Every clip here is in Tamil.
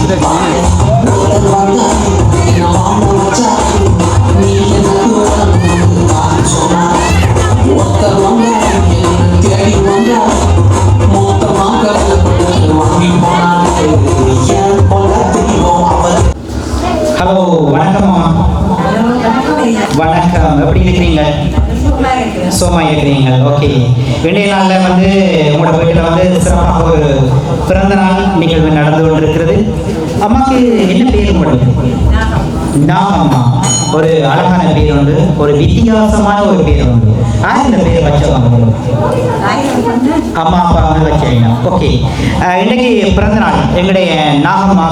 ஹலோ, வணக்கம்மா. வணக்கம், எப்படி இருக்கிறீங்க? சோமா இருக்கிறீங்க. ஓகே, இன்றைய நாளில் வந்து உங்களோட வீட்டில் வந்து சிறப்பாக ஒரு பிறந்த நாள் நிகழ்வு நடந்து கொண்டிருக்கிறது. அம்மாவுக்கு என்ன பேர் உங்களுக்கு? நாகம்மா. ஒரு அழகான பேர் உண்டு, ஒரு வித்தியாசமான ஒரு பேர் உண்டு. யார் இந்த பேர் வச்சவங்க? அம்மா அப்பா வந்து வச்சீங்க. ஓகே, இன்னைக்கு பிறந்த நாள் எங்களுடைய நாகம்மா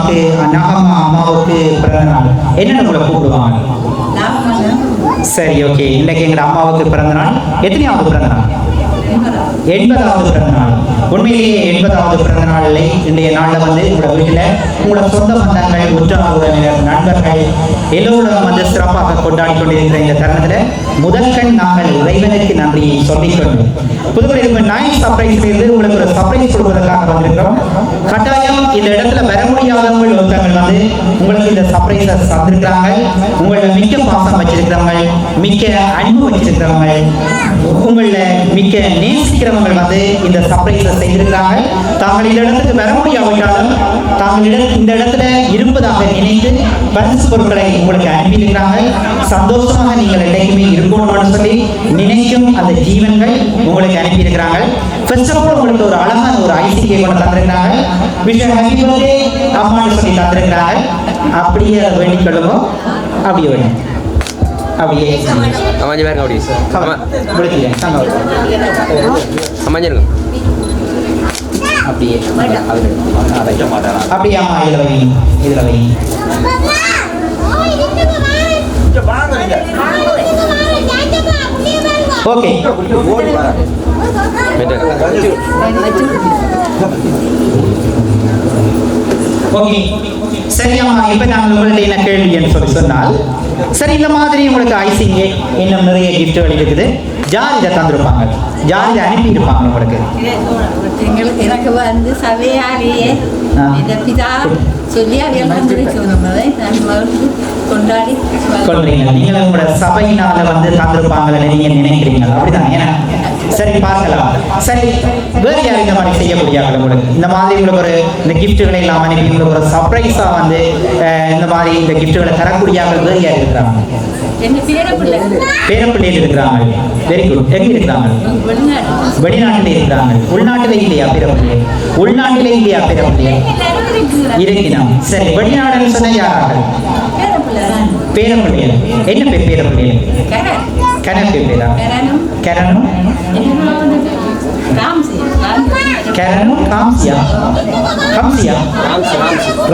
அம்மாவுக்கு பிறந்த நாள். என்னென்ன உங்களை கூப்பிடுவாங்க? சரி, ஓகே. இன்னைக்கு எங்கள் அம்மாவுக்கு பிறந்த நாள். எத்தனையாவது பிறந்த நாள்? 80வது பிறந்த நாள். உண்மையிலேயே 80வது பிறந்த நாளில் இன்றைய நாளில் வந்து உங்களோட வீட்டில் உங்களோட சொந்த பந்தங்கள், உற்றார் உறவினர், நண்பர்கள் எல்லோரும் வந்து சிறப்பாக கொண்டாடி கொண்டிருக்கிற இந்த தருணத்தில் முதற்கண் நாங்கள் இறைவனுக்கு நன்றியை சொல்லிக்கொண்டு புதுவையில் நைட் சர்ப்ரைஸ்லேருந்து உங்களுக்கு ஒரு சர்ப்ரைஸ் கொடுப்பதற்காக வந்திருக்கிறோம். கட்டாயம் இந்த இடத்துல வர முடியாதவங்க ஒருத்தவங்க வந்து உங்களுக்கு இந்த சர்ப்ரைஸை தந்திருக்கிறாங்க. உங்களை மிக்க பாசம் வச்சிருக்கிறவங்க, மிக்க அன்பு வச்சிருக்கிறவங்க, உங்களை மிக்க நேசிக்கிறவங்க வந்து இந்த சர்ப்ரைஸை செய்திருக்கிறாங்க. தாங்கள் இந்த இடத்துக்கு வர முடியாவிட்டாலும் தாங்கள் இந்த இடத்துல இருப்பதாக நினைத்து பரிசு பொருட்களை உங்களுக்கு அனுப்பியிருக்கிறாங்க. சந்தோஷமாக நீங்கள் எல்லாருமே இருக்கணும்னு சொல்லி நினைக்கும் அந்த ஜீவன்கள் உங்களுக்கு அனுப்பியிருக்கிறாங்க. ஃபர்ஸ்ட் ஆஃப் ஆல் உங்களுக்கு ஒரு அழகான ஒரு ஐசிகே கொண்டு தந்திருக்கிறாங்க. விஷயம் ஹாப்பி பர்த்டே அம்மான்னு சொல்லி தந்திருக்கிறாங்க. அப்படியே வேண்டிக் கொள்ளுங்க. அப்படியே வேணும். அப்படியே அம்மாஞ்சி பாருங்க. அப்படியே அம்மாஞ்சிருங்க. அப்படியே அப்படியே அம்மா இதில் வைங்க, இதில் வைங்க. Okay, okay. சரியாம்மா, இப்போ நாங்கள் உங்கள்கிட்ட என்ன கேள்வின்னு சொல்லி சொன்னால், சரி இந்த மாதிரி உங்களுக்கு ஐசிங்க இன்னும் நிறைய கிஃப்ட்கள் இருக்குது. யார் இதை தந்திருப்பாங்க? யார் இதை அனுப்பியிருப்பாங்க உங்களுக்கு? எனக்கு வந்து சபையாலேயே இந்த பிதா சொல்லி அதையெல்லாம் கொண்டாடி கொள்றீங்க. நீங்களும் உங்களோட சபையினால வந்து தந்திருப்பாங்கன்னு நீங்க நினைக்கிறீங்க, அப்படிதான்? ஏன்னா சரி, பார்க்கலாம். சரி, வேறு யார் இந்த மாதிரி செய்ய முடியாது? உங்களுக்கு இந்த மாதிரி உங்களுக்கு ஒரு இந்த கிஃப்ட்டுகளை எல்லாம் அனுப்பி உங்களுக்கு ஒரு சர்ப்ரைஸா வந்து இந்த மாதிரி இந்த கிஃப்ட்டுகளை தரக்கூடியவர்கள் வேறு யார் இருக்கிறாங்க? பேரப்பிள்ளையில் இருக்கிறாங்க. Very good. எங்க இருக்கிறாங்க? வெளிநாட்டில் இருக்கிறாங்க. உள்நாட்டிலே இல்லையா பேரப்பிள்ளை? உள்நாட்டிலே இல்லையா பேரப்பிள்ளை? இருக்கிறோம். சரி, வெளிநாடுன்னு சொன்ன யாராக? பேரப்பிள்ளைகள். என்ன பேர் பேரப்பிள்ளைகள்? கனப்பு பேரா? கரணும் கரணும் காம்சியா காம்சியா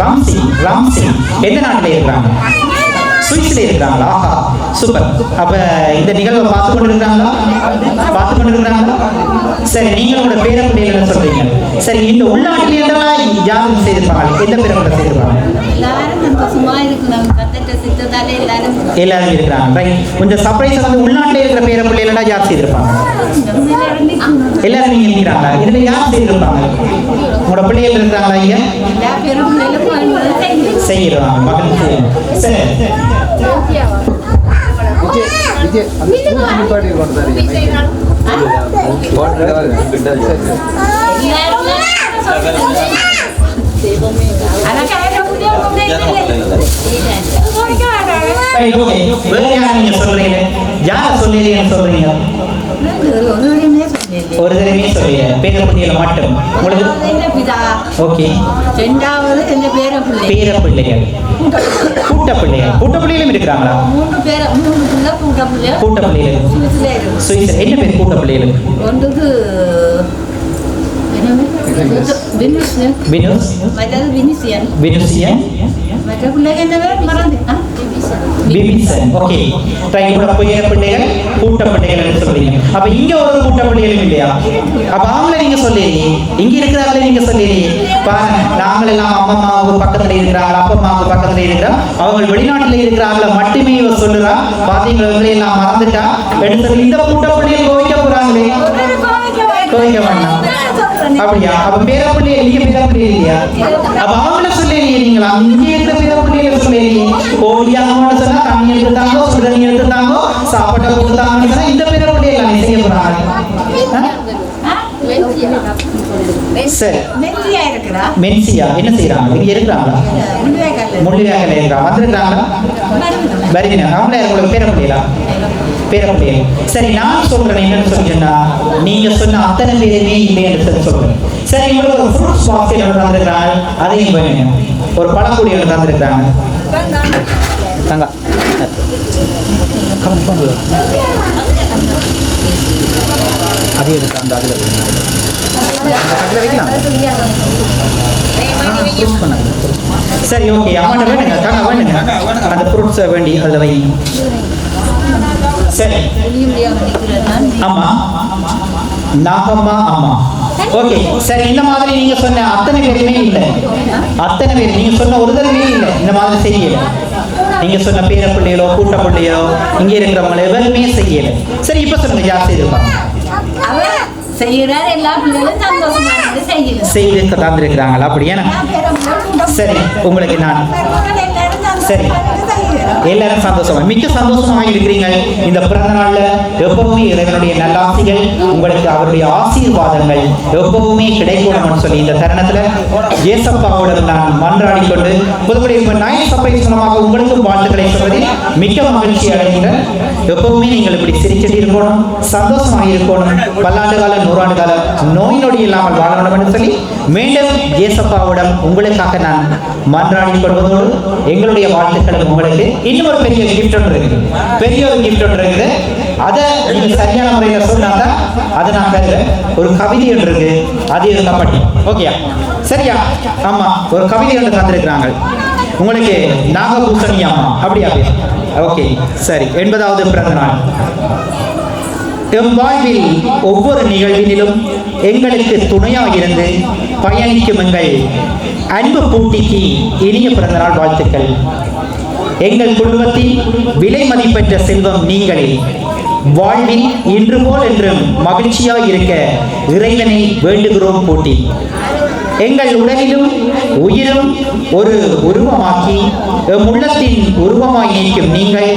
ராம்சி ராம்சி. எந்த நாட்டில் இருக்கிறாங்க? சுவிஸ்ல இருக்கிறாங்களா? ஆஹா, சூப்பர். அப்ப இந்த நிகழ்வை பார்த்து கொண்டு இருக்கிறாங்களா? சரி, நீங்க உங்களோட பேரப்பிள்ளைகள் சொல்றீங்க. சரி, இந்த உள்நாட்டிலே யாரும் செய்திருப்பாங்க? எந்த பேரப்பிள்ளை செய்திருப்பாங்க? எல்லாரும் இருக்கிறாங்க. ரைட். கொஞ்சம் சர்ப்ரைஸ் வந்து உள்நாட்டிலே இருக்கிற பேரப்பிள்ளைகளா யார் செய்திருப்பாங்க? எல்லாரும் நீங்க இருக்கிறாங்களா? இதுல யார் செய்திருப்பாங்க? உங்களோட பிள்ளைகள் இருக்கிறாங்களா? இங்க செய்யறாங்க. மகன் சரி. நீங்க சொல்றீங்க, யார சொல்றீங்கன்னு சொல்றீங்க? ஒரு தடவை சொல்லுங்க. பேரப்பிள்ளைகளை மட்டும் உங்களுக்கு. ஓகே. இரண்டாவது என்ன பேரப்பிள்ளைகள் கூட்டப்பிள்ளைகளும் இருக்கிறாங்களா? கூட்டப்பிள்ளைகள் சுவிஸ். என்ன பேர் கூட்டப்பிள்ளைகளுக்கு? ஓகே, பேரப்பிள்ளைகள் கூட்டப்பிள்ளைகள் சொல்றீங்க. அப்ப இங்க ஒரு கூட்டப்பிள்ளைகளும் இல்லையா? அப்ப அவங்கள நீங்க சொல்லிடுறீங்க, இங்க இருக்கிறாங்களே நீங்க சொல்லிடுறீங்க. பாருங்க, நாங்கள் எல்லாம் அம்மாவுக்கு பக்கத்துல இருக்கிறாங்க, அப்பா அம்மாவுக்கு பக்கத்துல இருக்கிறோம். அவங்க வெளிநாட்டுல இருக்கிறாங்கள மட்டுமே சொல்லுறா. பாத்தீங்களா, எல்லாம் மறந்துட்டா. எடுத்து இந்த கூட்டப்பிள்ளைகள் கோவிக்க போறாங்களே. கோவிக்க வேண்டாம். அப்படியா? அப்ப பேரப்பிள்ளை நீங்க பேரப்பிள்ளை இல்லையா? அப்ப அவங்கள சொல்லிங்களா? இங்க இருக்கிற பேரப்பிள்ளையில சொல்லிங்க. கோழியாமோட சொன்னா தண்ணி எடுத்துட்டாங்க, சுடுதண்ணி எடுத்துட்டாங்க, சாப்பாட்டை கொடுத்தாங்கன்னு சொன்னா இந்த பேரப்பிள்ளை எல்லாம் செய்ய போறாங்க. சரி, மென்சியா என்ன செய்யறாங்க? இங்க இருக்கிறாங்களா? முள்ளிவாய்க்கால இருக்கிறாங்க. வந்திருக்காங்களா? வருவீங்க. அவங்களே உங்களுக்கு பேரப்பிள்ளையா? பேரப்பிள்ளை. சரி, நான் சொல்றேன் என்னன்னு சொன்னா, நீங்க சொன்ன அத்தனை பேருமே இல்லை என்று சொல்றேன். சரி, உங்களுக்கு ஒரு ஃப்ரூட்ஸ் பாக்ஸ் தந்திருக்கிறாங்க, அதையும் பண்ணுங்க. ஒரு பழக்கூடி தந்திருக்கிறாங்க. தங்க அதே அந்த அதில் சரி, ஓகே. அம்மாட்ட வேணுங்க, தாங்க வேணுங்க. அந்த ஃப்ரூட்ஸை வேண்டி அதில் வைங்க. சரி, ஆமா நாகம்மா அம்மா. ஓகே, சரி. இந்த மாதிரி நீங்க சொன்ன அத்தனை பேருமே இல்லை. அத்தனை பேர் நீங்க சொன்ன ஒரு தடவையே இல்லை இந்த மாதிரி செய்யல. நீங்க சொன்ன பேரப்பிள்ளைகளோ கூட்டப்பிள்ளையோ இங்கே இருக்கிறவங்களோ எவருமே செய்யல. சரி, இப்ப சொல்லுங்க, யார் செய்திருப்பாங்க? செய்து தந்திருக்கிறாங்களா? அப்படியா? சரி, உங்களுக்கு நான் சரி, எல்லாரும் சந்தோஷமா மிக்க சந்தோஷமாக இருக்கிறீங்க. இந்த பிறந்த நாள்ல எப்பவுமே இறைவனுடைய நல்லாசிகள் உங்களுக்கு, அவருடைய ஆசீர்வாதங்கள் எப்பவுமே கிடைக்கணும்னு சொல்லி இந்த தருணத்துல ஏசப்பாவோட நான் மன்றாடி கொண்டு புதுப்படி நாய் சபை மூலமாக உங்களுக்கும் வாழ்த்துக்களை சொல்வதில் மிக்க மகிழ்ச்சி அடைகின்றேன். எப்பவுமே நீங்கள் இப்படி சிரிச்சுட்டு இருக்கணும், சந்தோஷமாக இருக்கணும், பல்லாண்டு காலம் நூறாண்டு காலம் நோய் நொடி இல்லாமல் வாழணும் என்று சொல்லி மீண்டும் ஏசப்பாவிடம் உங்களுக்காக நான் மன்றாடி கொள்வதோடு எங்களுடைய வாழ்த்துக்களும் உங்களுக்கு. இன்னும் ஒரு பெரிய கிஃப்ட் ஒன்று இருக்குது, பெரிய ஒரு கிஃப்ட் ஒன்று இருக்குது. அதை நீங்க சரியான முறையில் சொன்னாதான் அதை நான் தருவேன். ஒரு கவிதை ஒன்று இருக்கு, அது இருந்தா படி. ஓகேயா? சரியா? ஆமா, ஒரு கவிதை ஒன்று தந்திருக்கிறாங்க உங்களுக்கு. நாகபூசணி அம்மா. அப்படியா? ஓகே, சரி. 80வது பிறந்த நாள். எம் வாழ்வில் ஒவ்வொரு நிகழ்வினிலும் எங்களுக்கு துணையாக இருந்து பயணிக்கும் எங்கள் அன்பு பூட்டிக்கு இனிய பிறந்தநாள் வாழ்த்துக்கள். எங்கள் குடும்பத்தில் விலை மதிப்பெற்ற செல்வம் நீங்களே. வாழ்வில் இன்று போல் என்றும் மகிழ்ச்சியாக இருக்க இறைவனை வேண்டுகிறோம் பூட்டி. எங்கள் உடலிலும் உயிரும் ஒரு உருவமாக்கி எம் உள்ளத்தின் உருவமாய் நிற்கும் நீங்கள்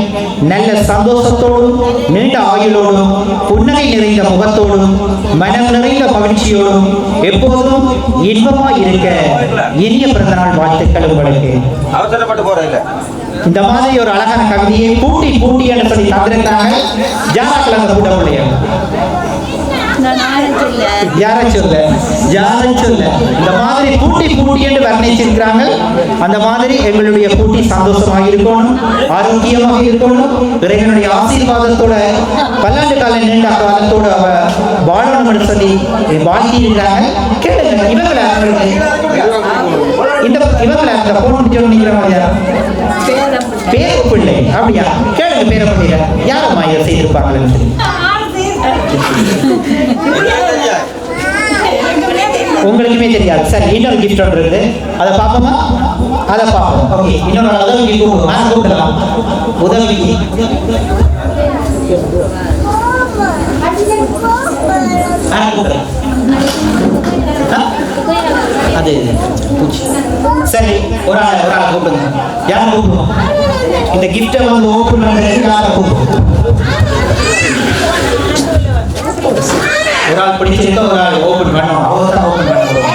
நல்ல சந்தோஷத்தோடும் நீண்ட ஆயுளோடும் புன்னகை நிறைந்த முகத்தோடும் மனம் நிறைந்த மகிழ்ச்சியோடும் எப்போதும் இன்பமாய் இருக்க இனிய பிறந்தநாள் வாழ்த்துக்கள் உங்களுக்கு. அவசரப்பட்டு போறதில்லை. இந்த மாதிரி ஒரு அழகான கவிதையை பூட்டி பூட்டி என்று சொல்லி தந்திருக்கிறாங்க. ஜாராக்கள் அந்த கூட முடியாது. யாரை சொல்ல இந்த மாதிரி பூட்டி பூட்டி என்று வர்ணிச்சிருக்கிறாங்க. அந்த மாதிரி எங்களுடைய பூட்டி சந்தோஷமாக இருக்கணும், ஆரோக்கியமாக இருக்கணும், இறைவனுடைய ஆசீர்வாதத்தோட பல்லாண்டு கால நீண்ட காலத்தோடு அவ வாழணும் என்று சொல்லி வாழ்த்தி இருக்கிறாங்க. கேளுங்க, இவங்களை அந்த போன் நிற்கிறவங்க பேர பிள்ளை. அப்படியா? கேளுங்க, பேர பிள்ளைங்க யாரம்மா இதை செய்திருப்பாங்கன்னு சொல்லி. உங்களுக்குமே தெரியாது. சரி, இன்னொரு கிஃப்ட் ஒன்று இருக்குது, அதை பார்ப்போமா? அதை பார்ப்போம். ஓகே, இன்னொரு உதவிக்கு கூப்பிடலாம். உதவிக்கு அது சரி, ஒரு ஆள் கூப்பிடுங்க. யாரை கூப்பிடுவோம்? இந்த கிஃப்டை வந்து ஓப்பன் பண்ணுறதுக்கு யாரை கூப்பிடுவோம்? ஒரு ஆள் பிடிச்சிருக்க, ஒரு ஆள் ஓப்பன் பண்ணணும். அவர் தான் ஓப்பன் பண்ண போகிறோம்.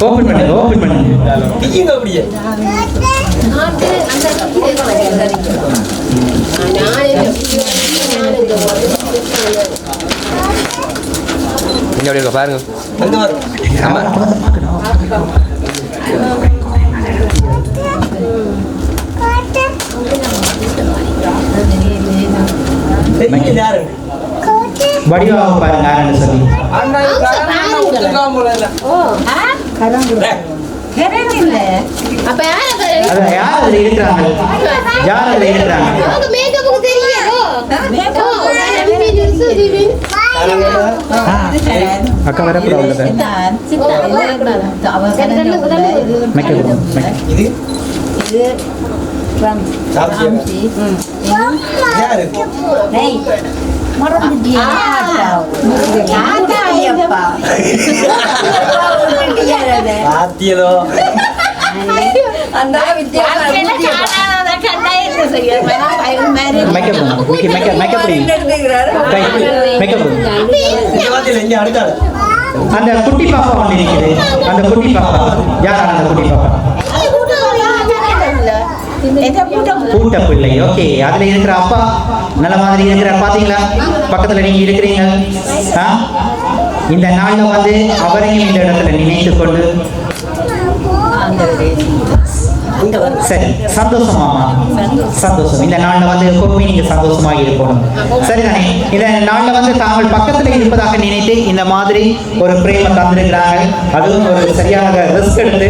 ஓபன் பண்ணுங்க, ஓபன் பண்ணுங்க. பிடிங்க அப்படியே. இங்க அப்படியே பாருங்க. அங்க வர. ஆமா. தெரியல யாரு? வடிவாக பாருங்க யாருன்னு சொல்லி. கரண்ட் இல்ல. அப்ப யார் அது? அதான் யார் அதில் இருக்கிறாங்க? யார் அதில் இருக்கிறாங்க? அவங்க மேக்கப்புக்கு தெரியாதோ? Makeup ஓ, விபின் இருக்கு, விபின். அக்கா வரக்கூடாது. நான் சித்தா இல்ல. அவ கரண்ட் இது மேக்கப் இது இது சாப்பிட்டியா? யாரு டேய் மறந்துட்டியா? யாரா ஐயப்பா? பாத்தியலோ அந்த வித்தியாசம் மேக்கப் மேக்கப் மேக்கப் இந்த வாத்தியில எங்க அடுத்தாள் அந்த குட்டி பாப்பா ஒன்று இருக்குது. அந்த குட்டி பாப்பா யார்? அந்த குட்டி பாப்பா கூட்ட பிள்ளை. ஓகே, அதுல இருக்கிற அப்பா நல்ல மாதிரி இருக்கிறார் பாத்தீங்களா? பக்கத்துல நீங்க இருக்கிறீங்க. இந்த நாள்ல வந்து அவரையும் இந்த இடத்துல நினைத்து கொண்டு சரி, சந்தோஷமாமா, சந்தோஷம். இந்த நாள்ல வந்து எப்பவுமே நீங்க சந்தோஷமாக இருக்கணும். சரிதானே? இந்த நாள்ல வந்து தாங்கள் பக்கத்துல இருப்பதாக நினைத்து இந்த மாதிரி ஒரு பிரேம தந்திருக்கிறாங்க. அதுவும் ஒரு சரியாக ரிஸ்க் எடுத்து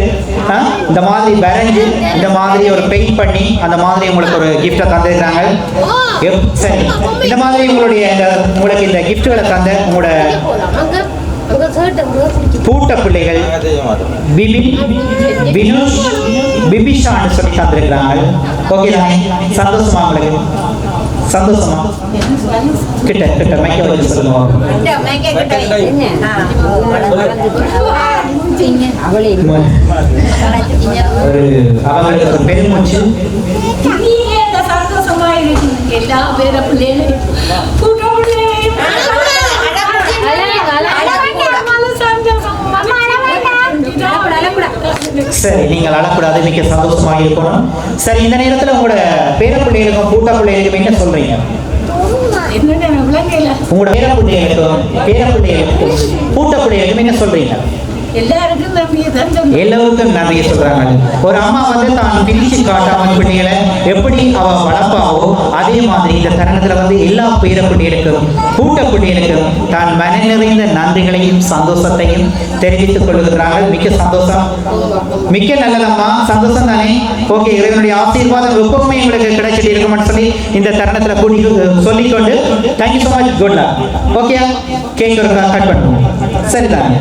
இந்த மாதிரி வரைஞ்சு இந்த மாதிரி ஒரு பெயிண்ட் பண்ணி அந்த மாதிரி உங்களுக்கு ஒரு கிஃப்டை தந்திருக்கிறாங்க. சரி, இந்த மாதிரி உங்களுக்கு இந்த கிஃப்ட்களை தந்த உங்களோட அங்க சர்ட் பூட்ட பிள்ளைகள் பிபின், வினுஷ், பிபிஷான்னு சொல்லி தந்திருக்கிறாங்க. ஓகே தானே? சந்தோஷமா உங்களுக்கு? சந்தோஷமா? கிட்ட கிட்ட மைக்க வச்சு சொல்லுவோம். அவங்களுக்கு ஒரு பெருமூச்சு. சந்தோஷமா இருக்கு. எல்லா பேர பிள்ளைகளும் சரி, நீங்கள் அழக்கூடாது, மிக்க சந்தோஷமாக இருக்கணும். சரி, இந்த நேரத்தில் உங்களோட பேர பிள்ளைகளுக்கும் பூட்ட பிள்ளைகளுக்கும் என்ன சொல்றீங்க? உங்களோட பேர பிள்ளைகளுக்கும் பூட்ட பிள்ளைகளுக்கும் என்ன சொல்றீங்க? எல்லாருக்கும் நம்பிக்கை தான். எல்லோருக்கும் நன்றியை சொல்றாங்க. ஒரு அம்மா வந்து தான் பிரிச்சு காட்டாம பிள்ளைகளை எப்படி அவ வளர்ப்பாவோ அதே மாதிரி இந்த தருணத்துல வந்து எல்லா பேர பிள்ளைகளுக்கும் பூட்ட பிள்ளைகளுக்கும் தான் மன நிறைந்த நன்றிகளையும் சந்தோஷத்தையும் தெரிவித்துக் கொள்கிறார்கள். மிக்க சந்தோஷம், மிக்க நல்லதம்மா, சந்தோஷம் தானே? ஓகே, இவருடைய ஆசீர்வாதம் எப்பவுமே உங்களுக்கு கிடைச்சிட்டு இருக்கும்னு சொல்லி இந்த தருணத்துல கூடி சொல்லிக்கொண்டு thank you so much. Good luck. Okay, cake cut பண்ணுவோம். சரிதானே?